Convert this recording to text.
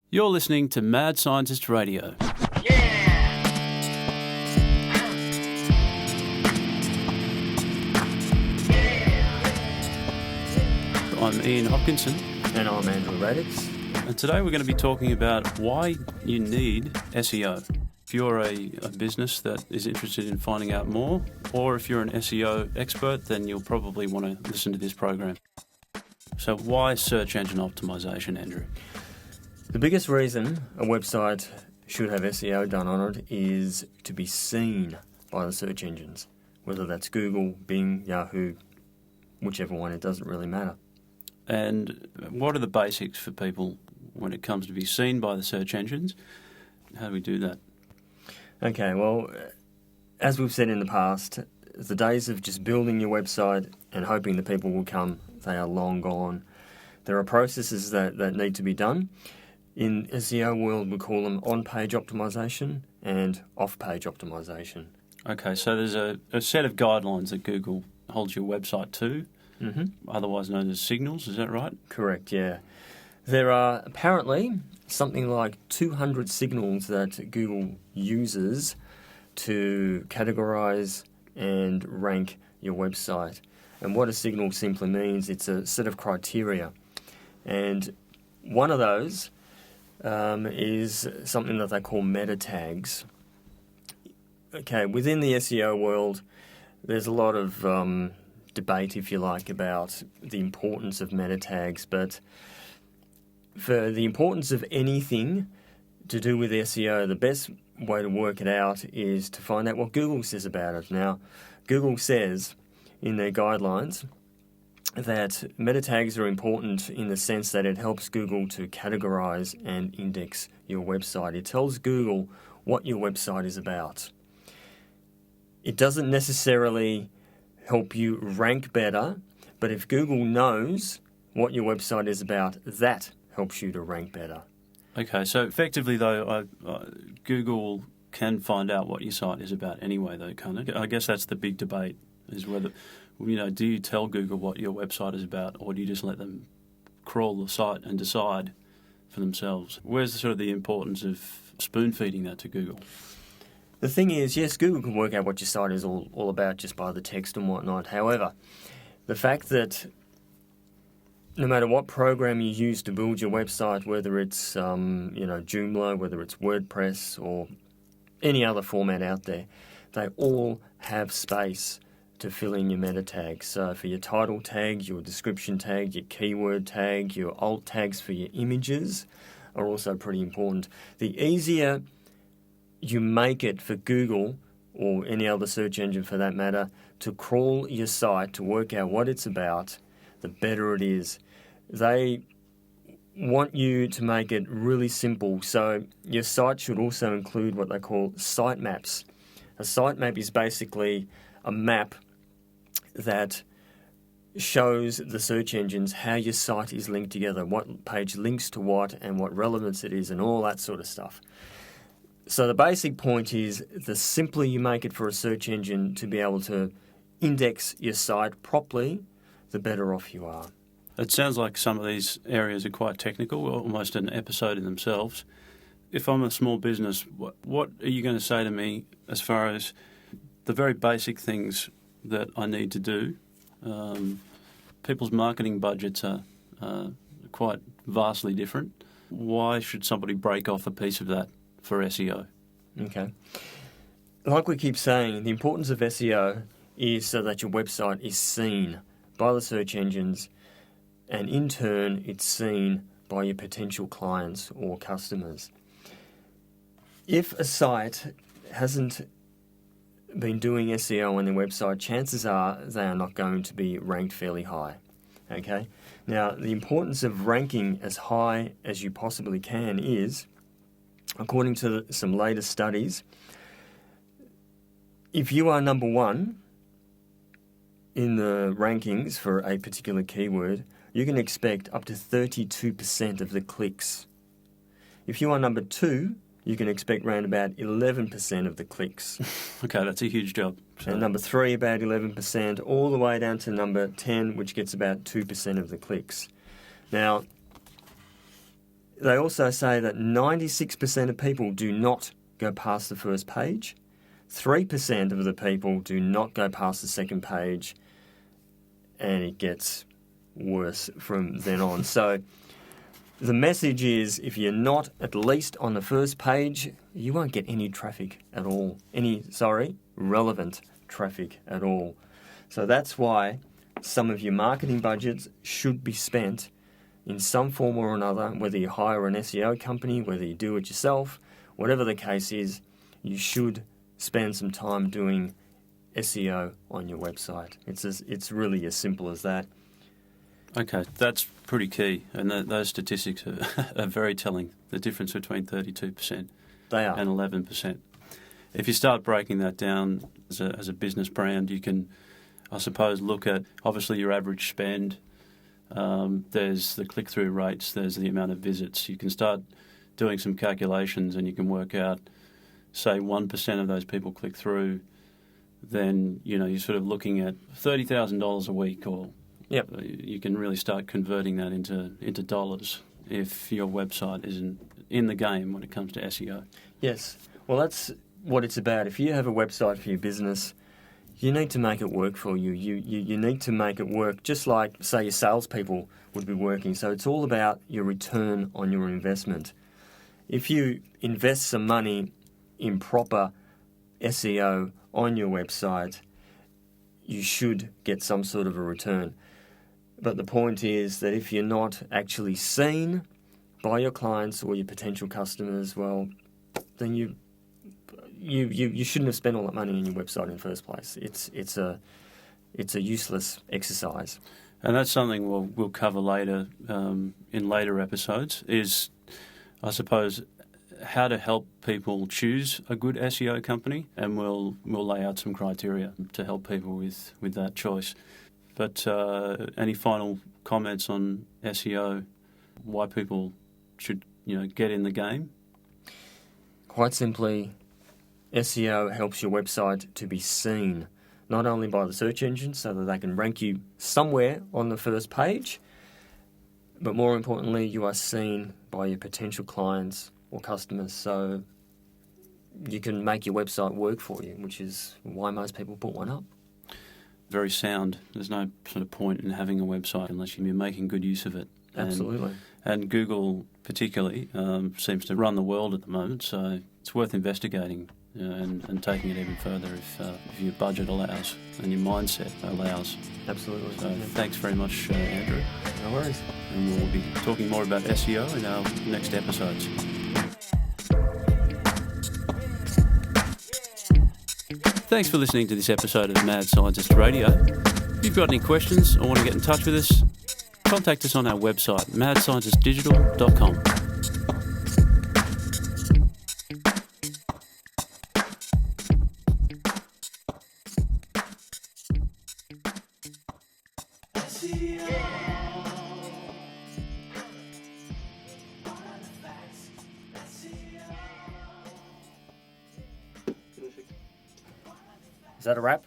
You're listening to Mad Scientist Radio. I'm Ian Hopkinson. And I'm Andrew Radics. And today we're going to be talking about why you need SEO. If you're a business that is interested in finding out more, or if you're an SEO expert, then you'll probably want to listen to this program. So why search engine optimization, Andrew? The biggest reason a website should have SEO done on it is to be seen by the search engines, whether that's Google, Bing, Yahoo, whichever one, it doesn't really matter. And what are the basics for people when it comes to be seen by the search engines? How do we do that? Okay, well, as we've said in the past, the days of just building your website and hoping that people will come, they are long gone. There are processes that need to be done. In SEO world, we call them on-page optimization and off-page optimization. Okay, so there's a set of guidelines that Google holds your website to, otherwise known as signals, is that right? Correct, yeah. There are apparently something like 200 signals that Google uses to categorize and rank your website. And what a signal simply means, it's a set of criteria. And one of those is something that they call meta tags. Okay, within the SEO world, there's a lot of debate, if you like, about the importance of meta tags, but for the importance of anything to do with SEO, the best way to work it out is to find out what Google says about it. Now, Google says in their guidelines that meta tags are important in the sense that it helps Google to categorize and index your website. It tells Google what your website is about. It doesn't necessarily help you rank better, but if Google knows what your website is about, that helps you to rank better. Okay, so effectively though, Google can find out what your site is about anyway though, can't it? I guess that's the big debate, is whether, do you tell Google what your website is about, or do you just let them crawl the site and decide for themselves? Where's the sort of the importance of spoon-feeding that to Google? The thing is, yes, Google can work out what your site is all about just by the text and whatnot. However, the fact that no matter what program you use to build your website, whether it's Joomla, whether it's WordPress or any other format out there, they all have space to fill in your meta tags. So for your title tag, your description tag, your keyword tag, your alt tags for your images are also pretty important. The easier you make it for Google or any other search engine for that matter to crawl your site to work out what it's about, the better it is. They want you to make it really simple, so your site should also include what they call sitemaps. A sitemap is basically a map that shows the search engines how your site is linked together, what page links to what and what relevance it is and all that sort of stuff. So the basic point is the simpler you make it for a search engine to be able to index your site properly, the better off you are. It sounds like some of these areas are quite technical, almost an episode in themselves. If I'm a small business, what are you going to say to me as far as the very basic things that I need to do? People's marketing budgets are quite vastly different. Why should somebody break off a piece of that for SEO? Okay. Like we keep saying, the importance of SEO is so that your website is seen by the search engines, and in turn it's seen by your potential clients or customers. If a site hasn't been doing SEO on their website, chances are they are not going to be ranked fairly high. Okay? Now, the importance of ranking as high as you possibly can is, according to some latest studies, if you are number one in the rankings for a particular keyword, you can expect up to 32% of the clicks. If you are number two, you can expect around about 11% of the clicks. Okay, that's a huge job. So. And number 3, about 11%, all the way down to number 10, which gets about 2% of the clicks. Now, they also say that 96% of people do not go past the first page. 3% of the people do not go past the second page, and it gets worse from then on. So the message is, if you're not at least on the first page, you won't get any traffic at all. Relevant traffic at all. So that's why some of your marketing budgets should be spent in some form or another, whether you hire an SEO company, whether you do it yourself, whatever the case is, you should spend some time doing SEO on your website. It's really as simple as that. Okay, that's pretty key, and those statistics are very telling, the difference between 32% They are. and 11%. If you start breaking that down as a business brand, you can, I suppose, look at, obviously, your average spend. There's the click-through rates, there's the amount of visits. You can start doing some calculations and you can work out, say 1% of those people click through, then you're sort of looking at $30,000 a week, or Yep. you can really start converting that into dollars if your website isn't in the game when it comes to SEO. Yes. Well, that's what it's about. If you have a website for your business, you need to make it work for you. You need to make it work just like, say, your salespeople would be working. So it's all about your return on your investment. If you invest some money in proper SEO on your website, you should get some sort of a return. But the point is that if you're not actually seen by your clients or your potential customers, well, then you shouldn't have spent all that money on your website in the first place. It's a useless exercise. And that's something we'll cover later in later episodes, is, I suppose, how to help people choose a good SEO company, and we'll lay out some criteria to help people with that choice. But any final comments on SEO, why people should get in the game? Quite simply, SEO helps your website to be seen, not only by the search engine so that they can rank you somewhere on the first page, but more importantly, you are seen by your potential clients or customers, so you can make your website work for you, which is why most people put one up. Very sound. There's no sort of point in having a website unless you're making good use of it. Absolutely. And Google particularly seems to run the world at the moment, so it's worth investigating and taking it even further if your budget allows and your mindset allows. Absolutely. So thanks very much, Andrew. No worries. And we'll be talking more about SEO in our next episodes. Thanks for listening to this episode of Mad Scientist Radio. If you've got any questions or want to get in touch with us, contact us on our website, madscientistdigital.com. Is that a wrap?